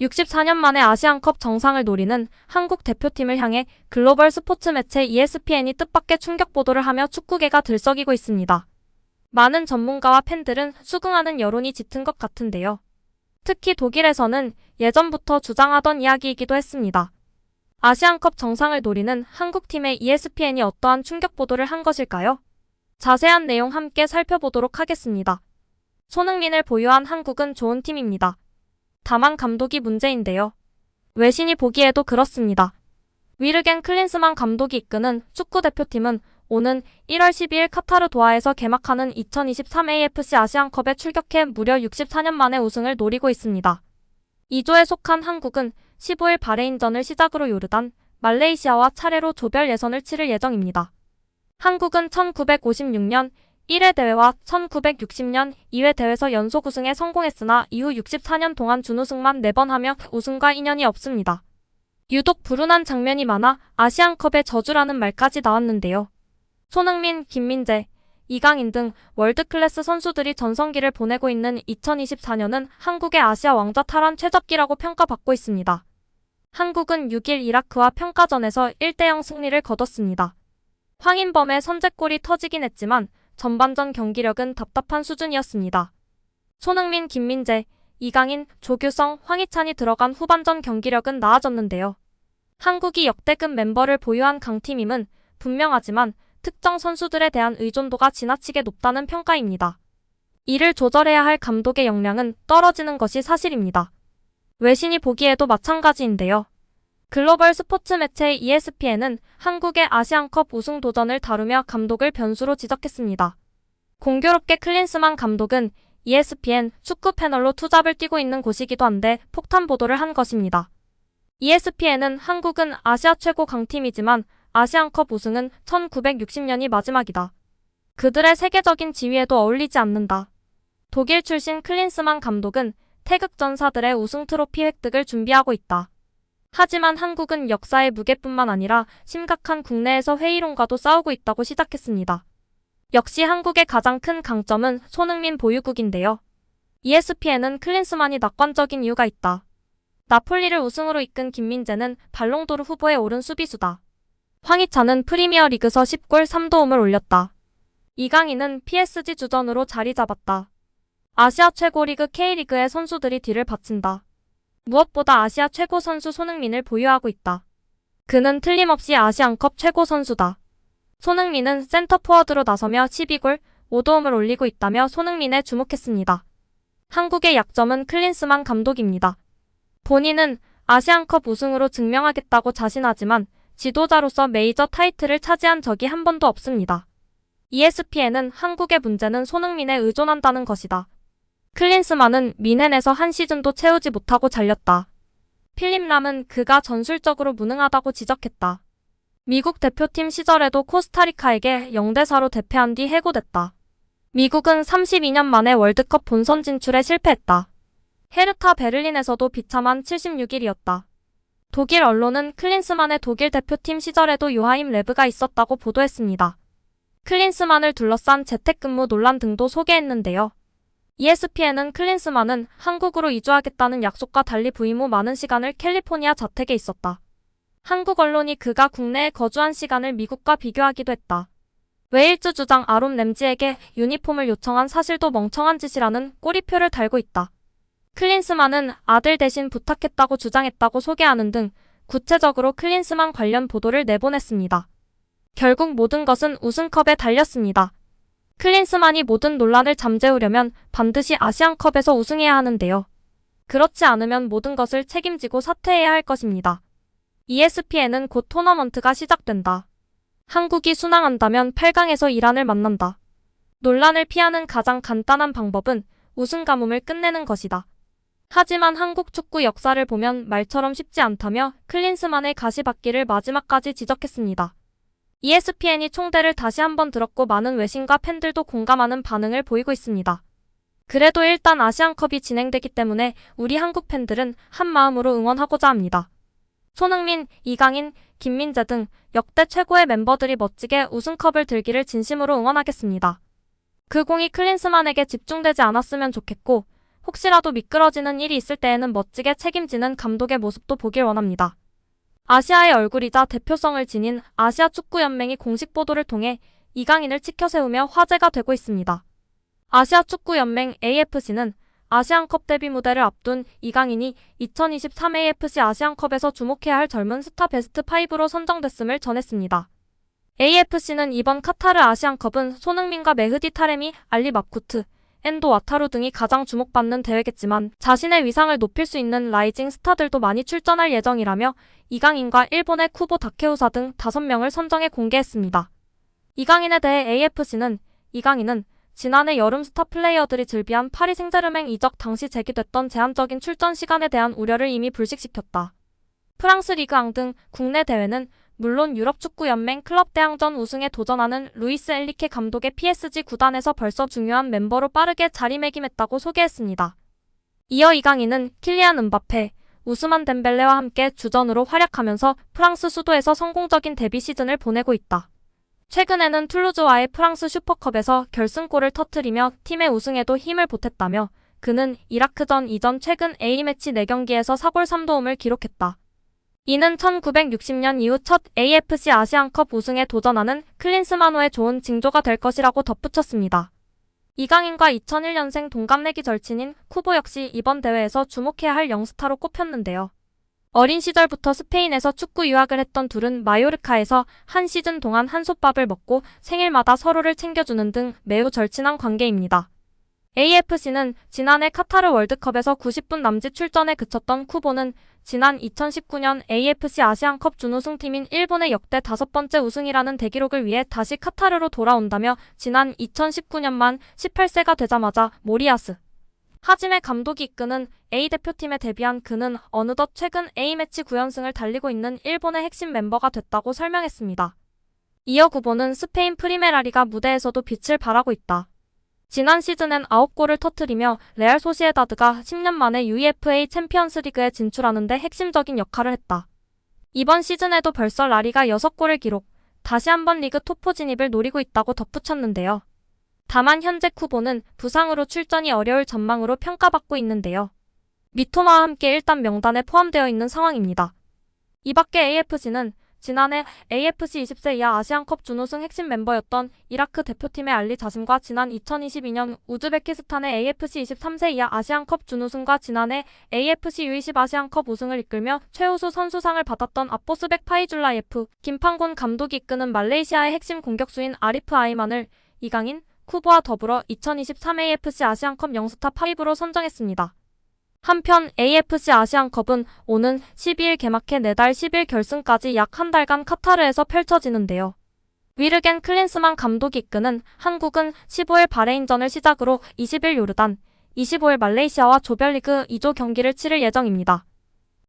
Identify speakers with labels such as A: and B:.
A: 64년 만에 아시안컵 정상을 노리는 한국 대표팀을 향해 글로벌 스포츠 매체 ESPN이 뜻밖의 충격 보도를 하며 축구계가 들썩이고 있습니다. 많은 전문가와 팬들은 수긍하는 여론이 짙은 것 같은데요. 특히 독일에서는 예전부터 주장하던 이야기이기도 했습니다. 아시안컵 정상을 노리는 한국팀의 ESPN이 어떠한 충격 보도를 한 것일까요? 자세한 내용 함께 살펴보도록 하겠습니다. 손흥민을 보유한 한국은 좋은 팀입니다. 다만 감독이 문제인데요. 외신이 보기에도 그렇습니다. 위르겐 클린스만 감독이 이끄는 축구대표팀은 오는 1월 12일 카타르 도하에서 개막하는 2023 AFC 아시안컵에 출격해 무려 64년 만에 우승을 노리고 있습니다. 2조에 속한 한국은 15일 바레인전을 시작으로 요르단, 말레이시아와 차례로 조별 예선을 치를 예정입니다. 한국은 1956년 1회 대회와 1960년 2회 대회에서 연속 우승에 성공했으나 이후 64년 동안 준우승만 4번 하며 우승과 인연이 없습니다. 유독 불운한 장면이 많아 아시안컵의 저주라는 말까지 나왔는데요. 손흥민, 김민재, 이강인 등 월드클래스 선수들이 전성기를 보내고 있는 2024년은 한국의 아시아 왕좌 탈환 최적기라고 평가받고 있습니다. 한국은 6일 이라크와 평가전에서 1대0 승리를 거뒀습니다. 황인범의 선제골이 터지긴 했지만 전반전 경기력은 답답한 수준이었습니다. 손흥민, 김민재, 이강인, 조규성, 황희찬이 들어간 후반전 경기력은 나아졌는데요. 한국이 역대급 멤버를 보유한 강팀임은 분명하지만 특정 선수들에 대한 의존도가 지나치게 높다는 평가입니다. 이를 조절해야 할 감독의 역량은 떨어지는 것이 사실입니다. 외신이 보기에도 마찬가지인데요. 글로벌 스포츠 매체 ESPN은 한국의 아시안컵 우승 도전을 다루며 감독을 변수로 지적했습니다. 공교롭게 클린스만 감독은 ESPN 축구 패널로 투잡을 뛰고 있는 곳이기도 한데 폭탄 보도를 한 것입니다. ESPN은 한국은 아시아 최고 강팀이지만 아시안컵 우승은 1960년이 마지막이다. 그들의 세계적인 지위에도 어울리지 않는다. 독일 출신 클린스만 감독은 태극전사들의 우승 트로피 획득을 준비하고 있다. 하지만 한국은 역사의 무게뿐만 아니라 심각한 국내에서 회의론과도 싸우고 있다고 시작했습니다. 역시 한국의 가장 큰 강점은 손흥민 보유국인데요. ESPN은 클린스만이 낙관적인 이유가 있다. 나폴리를 우승으로 이끈 김민재는 발롱도르 후보에 오른 수비수다. 황희찬은 프리미어리그서 10골 3도움을 올렸다. 이강인은 PSG 주전으로 자리 잡았다. 아시아 최고 리그 K리그의 선수들이 뒤를 바친다. 무엇보다 아시아 최고 선수 손흥민을 보유하고 있다. 그는 틀림없이 아시안컵 최고 선수다. 손흥민은 센터 포워드로 나서며 12골 5도움을 올리고 있다며 손흥민에 주목했습니다. 한국의 약점은 클린스만 감독입니다. 본인은 아시안컵 우승으로 증명하겠다고 자신하지만 지도자로서 메이저 타이틀을 차지한 적이 한 번도 없습니다. ESPN은 한국의 문제는 손흥민에 의존한다는 것이다. 클린스만은 미넨에서 한 시즌도 채우지 못하고 잘렸다. 필립 람은 그가 전술적으로 무능하다고 지적했다. 미국 대표팀 시절에도 코스타리카에게 0대4로 대패한 뒤 해고됐다. 미국은 32년 만에 월드컵 본선 진출에 실패했다. 헤르타 베를린에서도 비참한 76일이었다. 독일 언론은 클린스만의 독일 대표팀 시절에도 요하임 레브가 있었다고 보도했습니다. 클린스만을 둘러싼 재택근무 논란 등도 소개했는데요. ESPN은 클린스만은 한국으로 이주하겠다는 약속과 달리 부임 후 많은 시간을 캘리포니아 자택에 있었다. 한국 언론이 그가 국내에 거주한 시간을 미국과 비교하기도 했다. 웨일즈 주장 아롬 램지에게 유니폼을 요청한 사실도 멍청한 짓이라는 꼬리표를 달고 있다. 클린스만은 아들 대신 부탁했다고 주장했다고 소개하는 등 구체적으로 클린스만 관련 보도를 내보냈습니다. 결국 모든 것은 우승컵에 달렸습니다. 클린스만이 모든 논란을 잠재우려면 반드시 아시안컵에서 우승해야 하는데요. 그렇지 않으면 모든 것을 책임지고 사퇴해야 할 것입니다. ESPN은 곧 토너먼트가 시작된다. 한국이 순항한다면 8강에서 이란을 만난다. 논란을 피하는 가장 간단한 방법은 우승 가뭄을 끝내는 것이다. 하지만 한국 축구 역사를 보면 말처럼 쉽지 않다며 클린스만의 가시밭길을 마지막까지 지적했습니다. ESPN이 총대를 다시 한번 들었고 많은 외신과 팬들도 공감하는 반응을 보이고 있습니다. 그래도 일단 아시안컵이 진행되기 때문에 우리 한국 팬들은 한 마음으로 응원하고자 합니다. 손흥민, 이강인, 김민재 등 역대 최고의 멤버들이 멋지게 우승컵을 들기를 진심으로 응원하겠습니다. 그 공이 클린스만에게 집중되지 않았으면 좋겠고 혹시라도 미끄러지는 일이 있을 때에는 멋지게 책임지는 감독의 모습도 보길 원합니다. 아시아의 얼굴이자 대표성을 지닌 아시아 축구연맹이 공식 보도를 통해 이강인을 치켜세우며 화제가 되고 있습니다. 아시아 축구연맹 AFC는 아시안컵 데뷔 무대를 앞둔 이강인이 2023 AFC 아시안컵에서 주목해야 할 젊은 스타 베스트 5로 선정됐음을 전했습니다. AFC는 이번 카타르 아시안컵은 손흥민과 메흐디 타레미, 알리 마쿠트, 엔도 와타루 등이 가장 주목받는 대회겠지만 자신의 위상을 높일 수 있는 라이징 스타들도 많이 출전할 예정이라며 이강인과 일본의 쿠보 다케우사 등 5명을 선정해 공개했습니다. 이강인에 대해 AFC는 이강인은 지난해 여름 스타 플레이어들이 즐비한 파리 생제르맹 이적 당시 제기됐던 제한적인 출전 시간에 대한 우려를 이미 불식시켰다. 프랑스 리그앙 등 국내 대회는 물론 유럽축구연맹 클럽 대항전 우승에 도전하는 루이스 엔리케 감독의 PSG 구단에서 벌써 중요한 멤버로 빠르게 자리매김했다고 소개했습니다. 이어 이강인은 킬리안 은바페, 우스만 덴벨레와 함께 주전으로 활약하면서 프랑스 수도에서 성공적인 데뷔 시즌을 보내고 있다. 최근에는 툴루즈와의 프랑스 슈퍼컵에서 결승골을 터뜨리며 팀의 우승에도 힘을 보탰다며 그는 이라크전 이전 최근 A매치 4경기에서 4골 3도움을 기록했다. 이는 1960년 이후 첫 AFC 아시안컵 우승에 도전하는 클린스만호의 좋은 징조가 될 것이라고 덧붙였습니다. 이강인과 2001년생 동갑내기 절친인 쿠보 역시 이번 대회에서 주목해야 할 영스타로 꼽혔는데요. 어린 시절부터 스페인에서 축구 유학을 했던 둘은 마요르카에서 한 시즌 동안 한솥밥을 먹고 생일마다 서로를 챙겨주는 등 매우 절친한 관계입니다. AFC는 지난해 카타르 월드컵에서 90분 남짓 출전에 그쳤던 쿠보는 지난 2019년 AFC 아시안컵 준우승팀인 일본의 역대 5번째 우승이라는 대기록을 위해 다시 카타르로 돌아온다며 지난 2019년 만 18세가 되자마자 모리아스 하지메 감독이 이끄는 A대표팀에 데뷔한 그는 어느덧 최근 A매치 9연승을 달리고 있는 일본의 핵심 멤버가 됐다고 설명했습니다. 이어 구보는 스페인 프리메라리가 무대에서도 빛을 발하고 있다. 지난 시즌엔 9골을 터뜨리며 레알 소시에다드가 10년 만에 UEFA 챔피언스 리그에 진출하는 데 핵심적인 역할을 했다. 이번 시즌에도 벌써 라리가 6골을 기록, 다시 한번 리그 톱4 진입을 노리고 있다고 덧붙였는데요. 다만 현재 쿠보는 부상으로 출전이 어려울 전망으로 평가받고 있는데요. 미토마와 함께 일단 명단에 포함되어 있는 상황입니다. 이 밖에 AFC는 지난해 AFC 20세 이하 아시안컵 준우승 핵심 멤버였던 이라크 대표팀의 알리 자심과 지난 2022년 우즈베키스탄의 AFC 23세 이하 아시안컵 준우승과 지난해 AFC U20 아시안컵 우승을 이끌며 최우수 선수상을 받았던 아포스백 파이줄라예프, 김판곤 감독이 이끄는 말레이시아의 핵심 공격수인 아리프 아이만을 이강인, 쿠보와 더불어 2023 AFC 아시안컵 영스타 5로 선정했습니다. 한편 AFC 아시안컵은 오는 12일 개막해 내달 10일 결승까지 약 한 달간 카타르에서 펼쳐지는데요. 위르겐 클린스만 감독이 이끄는 한국은 15일 바레인전을 시작으로 20일 요르단, 25일 말레이시아와 조별리그 2조 경기를 치를 예정입니다.